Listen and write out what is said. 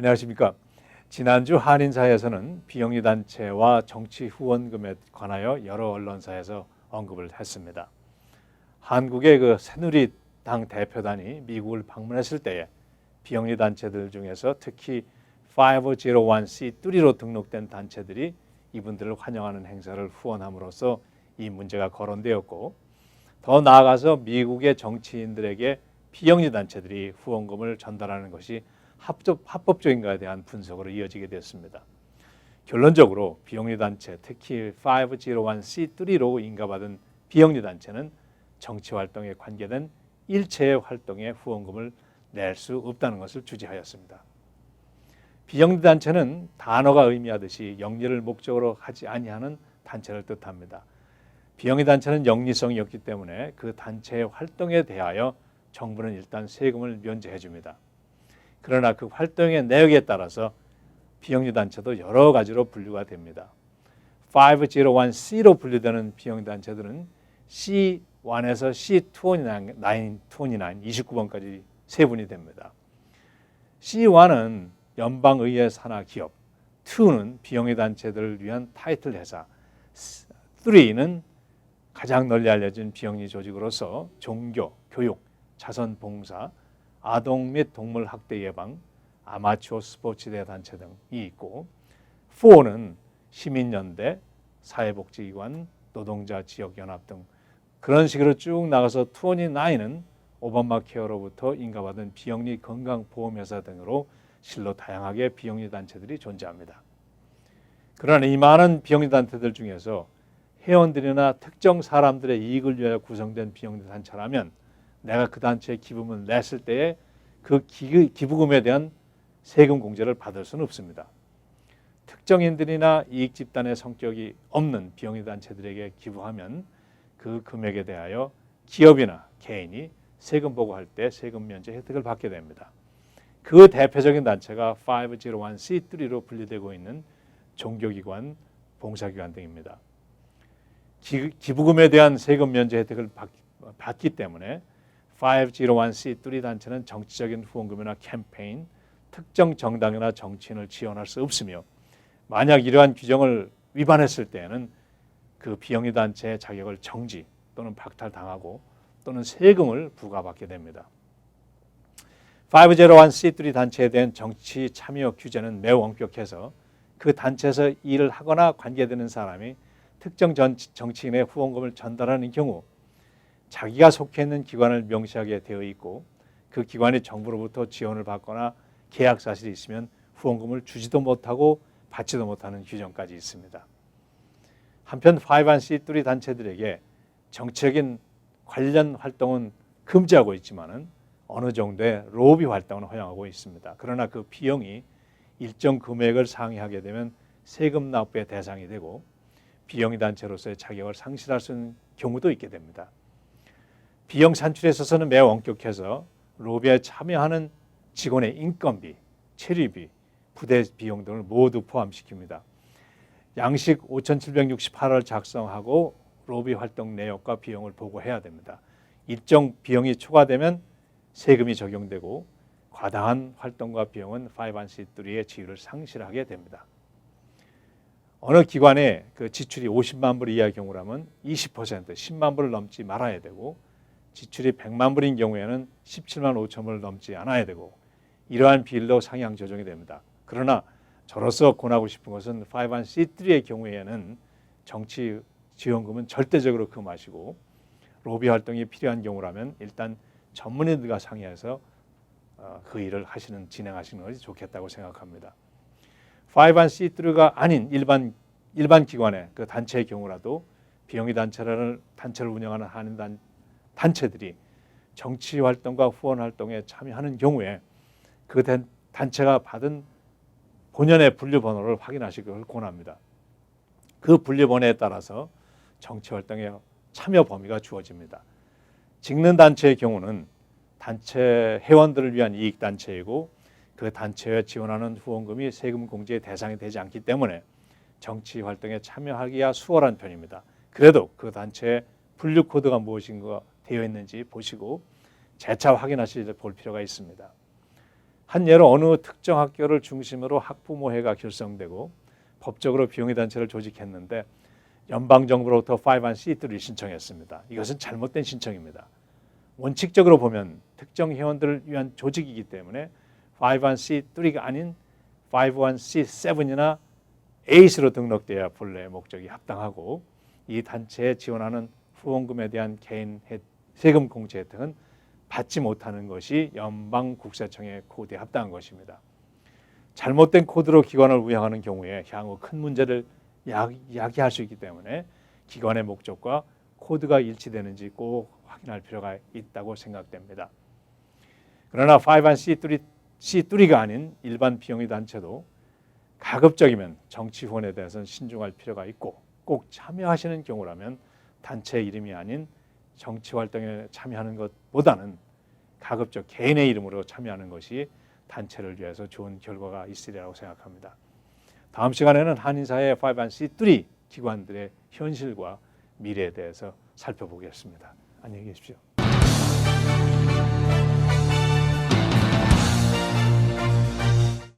안녕하십니까. 지난주 한인사에서는 비영리 단체와 정치 후원금에 관하여 여러 언론사에서 언급을 했습니다. 한국의 그 새누리당 대표단이 미국을 방문했을 때에 비영리 단체들 중에서 특히 501c3로 등록된 단체들이 이분들을 환영하는 행사를 후원함으로써 이 문제가 거론되었고, 더 나아가서 미국의 정치인들에게 비영리 단체들이 후원금을 전달하는 것이 합법적인가에 대한 분석으로 이어지게 됐습니다. 결론적으로 비영리 단체, 특히 501c3로 인가받은 비영리 단체는 정치 활동에 관계된 일체의 활동에 후원금을 낼 수 없다는 것을 주제하였습니다. 비영리 단체는 단어가 의미하듯이 영리를 목적으로 하지 아니하는 단체를 뜻합니다. 비영리 단체는 영리성이 없기 때문에 그 단체의 활동에 대하여 정부는 일단 세금을 면제해 줍니다. 그러나 그 활동의 내역에 따라서 비영리 단체도 여러 가지로 분류가 됩니다. 501c로 분류되는 비영리 단체들은 C1에서 C29, 29번까지 세분이 됩니다. C1은 연방의회 산하 기업, 2는 비영리 단체들을 위한 타이틀 회사, 3는 가장 널리 알려진 비영리 조직으로서 종교, 교육, 자선봉사, 아동 및 동물 학대 예방, 아마추어 스포츠대 단체 등이 있고, 4는 시민연대, 사회복지기관, 노동자 지역연합 등 그런 식으로 쭉 나가서 29는 오바마 케어로부터 인가받은 비영리 건강보험회사 등으로 실로 다양하게 비영리 단체들이 존재합니다. 그러나 이 많은 비영리 단체들 중에서 회원들이나 특정 사람들의 이익을 위하여 구성된 비영리 단체라면 내가 그 단체에 기부금을 냈을 때에 그 기부금에 대한 세금 공제를 받을 수는 없습니다. 특정인들이나 이익 집단의 성격이 없는 비영리 단체들에게 기부하면 그 금액에 대하여 기업이나 개인이 세금 보고할 때 세금 면제 혜택을 받게 됩니다. 그 대표적인 단체가 501c3로 분류되고 있는 종교기관, 봉사기관 등입니다. 기부금에 대한 세금 면제 혜택을 받기 때문에 501c3 단체는 정치적인 후원금이나 캠페인, 특정 정당이나 정치인을 지원할 수 없으며, 만약 이러한 규정을 위반했을 때에는 그 비영리 단체의 자격을 정지 또는 박탈당하고 또는 세금을 부과받게 됩니다. 501c3 단체에 대한 정치 참여 규제는 매우 엄격해서 그 단체에서 일을 하거나 관계되는 사람이 특정 정치인의 후원금을 전달하는 경우 자기가 속해 있는 기관을 명시하게 되어 있고, 그 기관이 정부로부터 지원을 받거나 계약 사실이 있으면 후원금을 주지도 못하고 받지도 못하는 규정까지 있습니다. 한편 501c3 단체들에게 정치적인 관련 활동은 금지하고 있지만은 어느 정도의 로비 활동은 허용하고 있습니다. 그러나 그 비용이 일정 금액을 상회하게 되면 세금 납부의 대상이 되고 비영리 단체로서의 자격을 상실할 수 있는 경우도 있게 됩니다. 비용 산출에 있어서는 매우 엄격해서 로비에 참여하는 직원의 인건비, 체류비, 부대 비용 등을 모두 포함시킵니다. 양식 5,768을 작성하고 로비 활동 내역과 비용을 보고해야 됩니다. 일정 비용이 초과되면 세금이 적용되고 과다한 활동과 비용은 501c3의 지위를 상실하게 됩니다. 어느 기관에 그 지출이 50만 불 이하의 경우라면 20%, 10만 불을 넘지 말아야 되고, 지출이 100만 불인 경우에는 17만 5천 불을 넘지 않아야 되고, 이러한 비율로 상향 조정이 됩니다. 그러나 저로서 권하고 싶은 것은 501c3의 경우에는 정치 지원금은 절대적으로 금하시고, 로비 활동이 필요한 경우라면 일단 전문인들과 상의해서 그 일을 진행하시는 것이 좋겠다고 생각합니다. 501c3가 아닌 일반 기관의 그 단체의 경우라도 비영리 단체를 운영하는 한인 단체들이 정치 활동과 후원 활동에 참여하는 경우에 그 단체가 받은 본연의 분류번호를 확인하시길 권합니다. 그 분류번호에 따라서 정치 활동에 참여 범위가 주어집니다. 직능 단체의 경우는 단체 회원들을 위한 이익 단체이고, 그 단체에 지원하는 후원금이 세금 공제의 대상이 되지 않기 때문에 정치 활동에 참여하기가 수월한 편입니다. 그래도 그 단체의 분류 코드가 무엇인가 되어 있는지 보시고 재차 확인하실 볼 필요가 있습니다. 한 예로 어느 특정 학교를 중심으로 학부모회가 결성되고 법적으로 비영리 단체를 조직했는데 연방정부로부터 501c3를 신청했습니다. 이것은 잘못된 신청입니다. 원칙적으로 보면 특정 회원들을 위한 조직이기 때문에 501c3가 아닌 501c7이나 8으로 등록돼야 본래 목적이 합당하고 이 단체에 지원하는 후원금에 대한 개인 세금 공제 혜택은 받지 못하는 것이 연방국세청의 코드에 합당한 것입니다. 잘못된 코드로 기관을 운영하는 경우에 향후 큰 문제를 야기할 수 있기 때문에 기관의 목적과 코드가 일치되는지 꼭 확인할 필요가 있다고 생각됩니다. 그러나 501c3가 아닌 일반 비영리 단체도 가급적이면 정치 후원에 대해서는 신중할 필요가 있고 꼭 참여하시는 경우라면 단체 이름이 아닌 정치 활동에 참여하는 것보다는 가급적 개인의 이름으로 참여하는 것이 단체를 위해서 좋은 결과가 있으리라고 생각합니다. 다음 시간에는 한인사회 501c3 기관들의 현실과 미래에 대해서 살펴보겠습니다. 안녕히 계십시오.